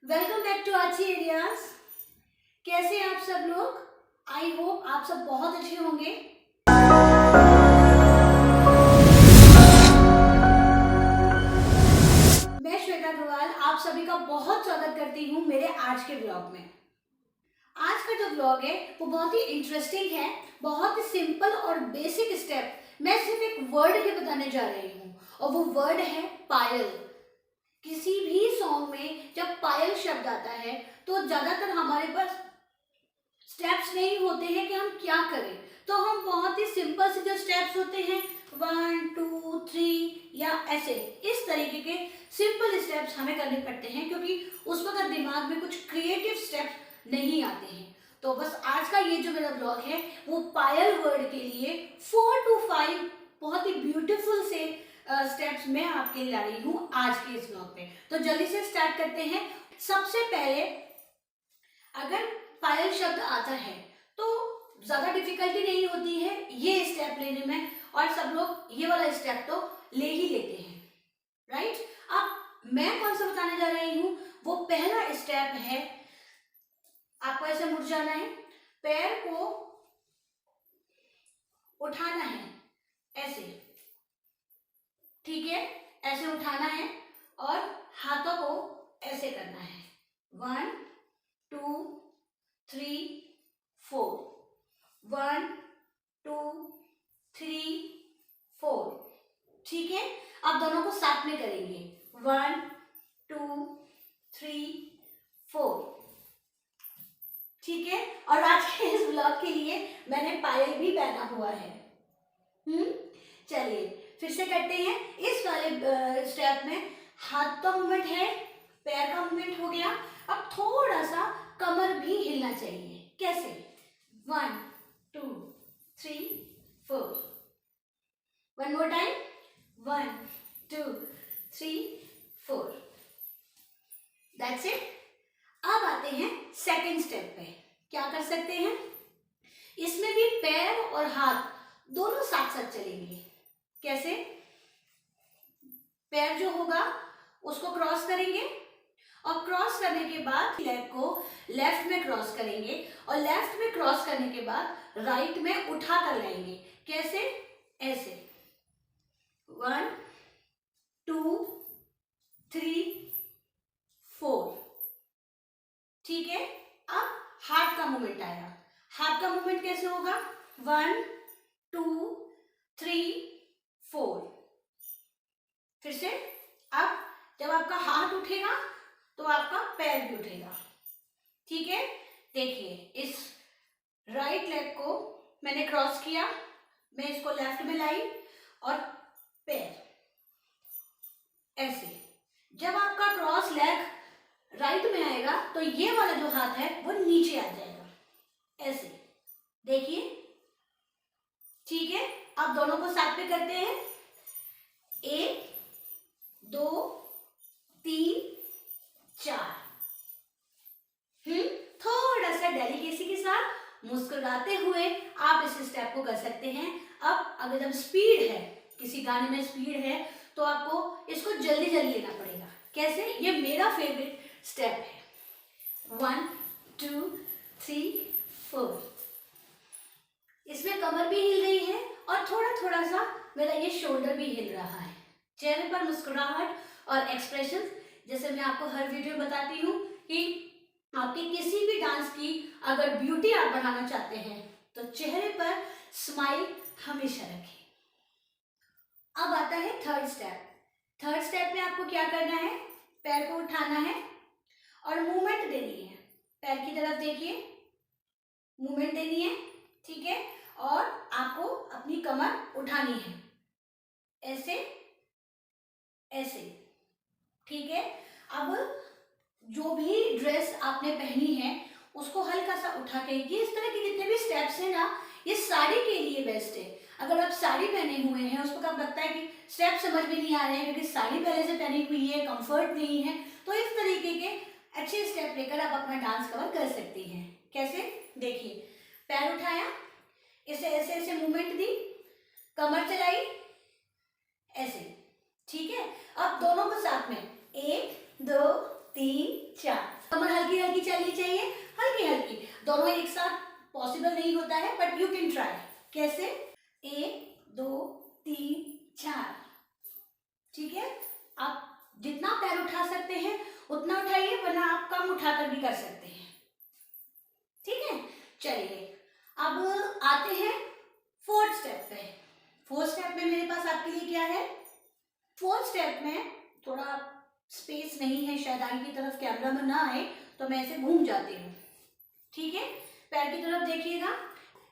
Welcome back to आची areas. कैसे हैं आप सब लोग? आई होप आप सब बहुत अच्छे होंगे। मैं श्वेता ग्रवाल आप सभी का बहुत स्वागत करती हूँ मेरे आज के ब्लॉग में। आज का जो ब्लॉग है वो बहुत ही इंटरेस्टिंग है, बहुत ही सिंपल और बेसिक स्टेप मैं सिर्फ एक वर्ड के बताने जा रही हूँ और वो वर्ड है पायल। किसी भी सॉन्ग में जब पायल शब्द आता है तो ज्यादातर हमारे पास स्टेप्स नहीं होते हैं कि हम क्या करें, तो हम बहुत ही सिंपल से जो स्टेप्स होते हैं 1 2 3 या ऐसे इस तरीके के सिंपल स्टेप्स हमें करने पड़ते हैं क्योंकि उस वक्त दिमाग में कुछ क्रिएटिव स्टेप्स नहीं आते हैं। तो बस आज का ये जो मेरा ब्लॉग है वो पायल वर्ड के लिए 4 to 5 बहुत ही ब्यूटीफुल से स्टेप्स मैं आपके लिए ला रही हूँ आज के इस ब्लॉग में। तो जल्दी से स्टार्ट करते हैं। सबसे पहले अगर पायल शब्द आता है तो ज्यादा डिफिकल्टी नहीं होती है ये स्टेप लेने में, और सब लोग ये वाला स्टेप तो ले ही लेते हैं, राइट। अब मैं कौन सा बताने जा रही हूँ, वो पहला स्टेप है आपको ऐसे मुड़ जाना है, पैर को उठाना है ऐसे, ठीक है, ऐसे उठाना है और हाथों को ऐसे करना है 1 2 3 4 1 2 3 4, ठीक है। आप दोनों को साथ में करेंगे 1 2 3 4, ठीक है। और आज के इस ब्लॉग के लिए मैंने पायल भी पहना हुआ है। चलिए फिर से करते हैं। इस वाले स्टेप में हाथ का मूवमेंट है, पैर का मूवमेंट हो गया, अब थोड़ा सा कमर भी हिलना चाहिए। कैसे? 1 2 3 4, one more time 1 2 3 4, that's it. अब आते हैं सेकंड स्टेप पे। क्या कर सकते हैं, इसमें भी पैर और हाथ दोनों साथ साथ चलेंगे। कैसे? पैर जो होगा उसको क्रॉस करेंगे और क्रॉस करने के बाद लेग को लेफ्ट में क्रॉस करेंगे और लेफ्ट में क्रॉस करने के बाद राइट में उठा कर लाएंगे। कैसे? ऐसे 1 2 3 4, ठीक है। अब हाथ का मूवमेंट आएगा। हाथ का मूवमेंट कैसे होगा? 1 2 3 4, फिर से। अब जब आपका हाथ उठेगा तो आपका पैर भी उठेगा, ठीक है। देखिए इस राइट लेग को मैंने क्रॉस किया, मैं इसको लेफ्ट में लाई और पैर ऐसे। जब आपका क्रॉस लेग राइट में आएगा तो ये वाला जो हाथ है वो नीचे आ जाएगा ऐसे, देखिए, ठीक है। अब दोनों को साथ में करते हैं 1 2 3 4। थोड़ा सा डेलिकेसी के साथ मुस्कुराते हुए आप इस स्टेप को कर सकते हैं। अब अगर जब स्पीड है, किसी गाने में स्पीड है तो आपको इसको जल्दी जल्दी लेना पड़ेगा। कैसे? ये मेरा फेवरेट स्टेप है 1 2 3 4। इसमें कमर भी हिल रही है और थोड़ा थोड़ा सा मेरा ये शोल्डर भी हिल रहा है। चेहरे पर मुस्कुराहट और एक्सप्रेशन, जैसे मैं आपको हर वीडियो में बताती हूँ कि आपकी किसी भी डांस की अगर ब्यूटी आप बढ़ाना चाहते हैं तो चेहरे पर स्माइल हमेशा रखें। अब आता है थर्ड स्टेप। थर्ड स्टेप में आपको क्या करना है, पैर को उठाना है और मूवमेंट देनी है। पैर की तरफ देखिए, मूवमेंट देनी है, ठीक है। और आपको अपनी कमर उठानी है ऐसे ऐसे, ठीक है। अब जो भी ड्रेस आपने पहनी है उसको हल्का सा उठा के, ये इस तरह के जितने भी स्टेप्स हैं ना, ये साड़ी के लिए बेस्ट है। अगर आप साड़ी पहने हुए हैं उस वक्त आप लगता है कि स्टेप समझ में नहीं आ रहे हैं क्योंकि साड़ी पहले से पहनी हुई है, कंफर्ट नहीं है, तो इस तरीके के अच्छे स्टेप लेकर आप अपना डांस कवर कर सकती हैं। कैसे? देखिए, पैर उठाया, इसे ऐसे ऐसे मूवमेंट दी, कमर चलाई ऐसे, ठीक है। अब दोनों को साथ में 1 2 3 4, दोनों एक साथ पॉसिबल नहीं होता है, बट यू कैन ट्राई। कैसे? 1 2 3 4। ठीक है, आप जितना पैर उठा सकते हैं उतना उठाइए, वरना आप कम उठाकर भी कर सकते हैं। ठीक है, चलिए अब आते हैं फोर्थ स्टेप पे। फोर्थ स्टेप में मेरे पास आपके लिए क्या है? फोर्थ स्टेप में थोड़ा स्पेस नहीं है, शायद आगे की तरफ कैमरा में ना आए तो मैं ऐसे घूम जाती हूँ। ठीक है, पैर की तरफ देखिएगा।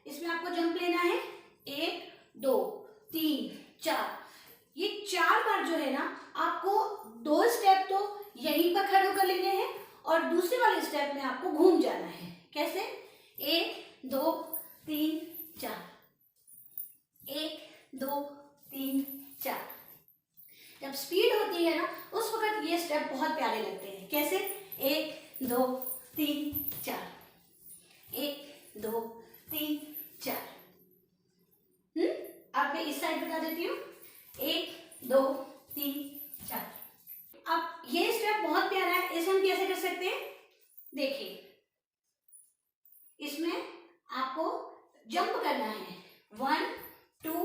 इसमें आपको जंप लेना है 1 2 3 4। ये 4 बार जो है ना, आपको 2 स्टेप तो यहीं पर खड़े होकर लेने हैं और दूसरे वाले स्टेप में आपको घूम जाना है। कैसे? 1 2 3 4, 1 2 3 4। जब स्पीड होती है ना, उस वक्त ये स्टेप बहुत प्यारे लगते हैं। कैसे? 1 2 3 4, 1 2 3 4। अब मैं इस साइड बता देती हूँ, 1 2 3 4। अब ये स्टेप बहुत प्यारा है, इसे हम कैसे कर सकते हैं? देखिए, इसमें आपको जंप करना है 1 2,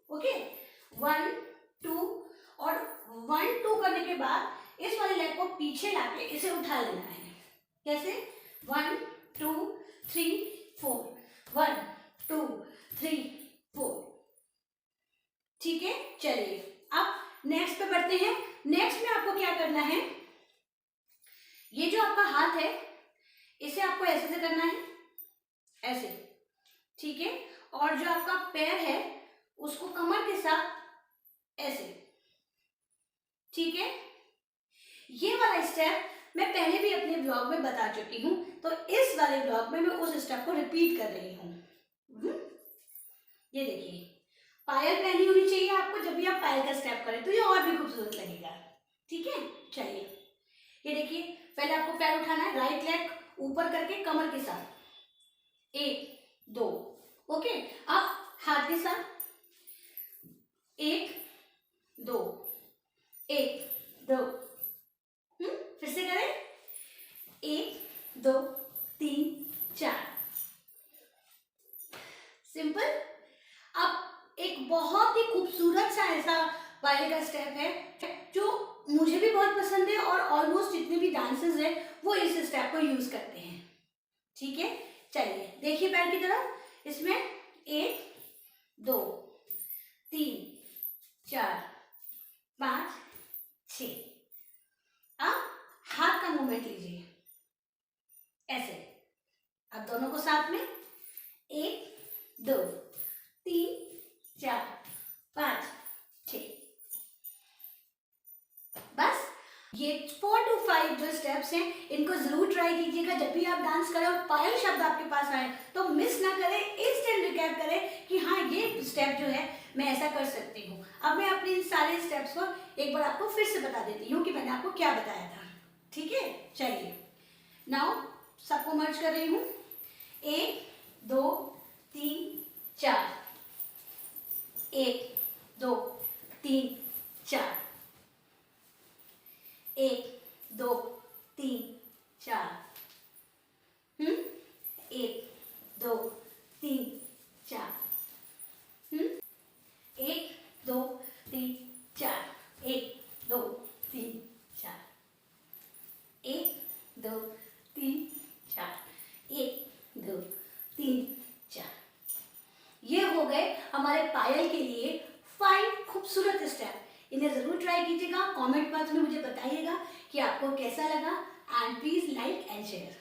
ओके, 1 2, और 1 2 करने के बाद इस वाले लेग को पीछे लाके इसे उठा लेना है। कैसे? 1 2 3 4, 1 2 3 4। ठीक है, चलिए अब नेक्स्ट पे बढ़ते हैं। नेक्स्ट में आपको क्या करना है? ये जो आपका हाथ है, इसे आपको ऐसे से करना है, ऐसे। ठीक है, और जो आपका पैर है उसको कमर के साथ ऐसे। ठीक है, ये वाला स्टेप मैं पहले भी अपने ब्लॉग में बता चुकी हूं, तो इस वाले ब्लॉग में मैं उस स्टेप को रिपीट कर रही हूं। ये देखिए, पायल पहनी होनी चाहिए आपको जब भी आप पायल का स्टेप करें, तो ये और भी खूबसूरत लगेगा। ठीक है, चलिए ये देखिए, पहले आपको पैर उठाना है, राइट लेग ऊपर करके कमर के साथ, 1 2, ओके। अब हाथ के साथ 1 2 1 2, फिर से करें, 1 2 3 4। सिंपल। अब एक बहुत ही खूबसूरत सा ऐसा पायल का स्टेप है जो मुझे भी बहुत पसंद है, और ऑलमोस्ट जितने भी डांसर्स हैं वो इस स्टेप को यूज करते हैं। ठीक है, चलिए देखिए पैर की तरफ। इसमें 1 2 3 4 5 6। अब हाथ का मूवमेंट लीजिए ऐसे। अब दोनों को साथ में, 1 2 3 4 5 6। बस ये 4 to 5 जो स्टेप्स हैं, इनको जरूर ट्राई कीजिएगा। जब भी आप डांस करें और पायल शब्द आपके पास आए तो मिस ना करें, इंस्टेंट रिकैप करें कि हाँ ये स्टेप जो है मैं ऐसा कर सकती हूँ। अब मैं अपने इन सारे स्टेप्स को एक बार आपको फिर से बता देती हूँ कि मैंने आपको क्या बताया था। ठीक है, चलिए नाउ सबको मर्ज कर रही हूँ। 1 2 3 4, 1 2 3 4, 1 2 3 4, 1 2 3 4, 1 2 3 4, 1 2 3 4, 1 2 3 4, 1 2 3 4। ये हो गए हमारे पायल के लिए 5 खूबसूरत स्टेप। इन्हें जरूर ट्राई कीजिएगा, कमेंट बॉक्स में मुझे बताइएगा कि आपको कैसा लगा, and please like and share.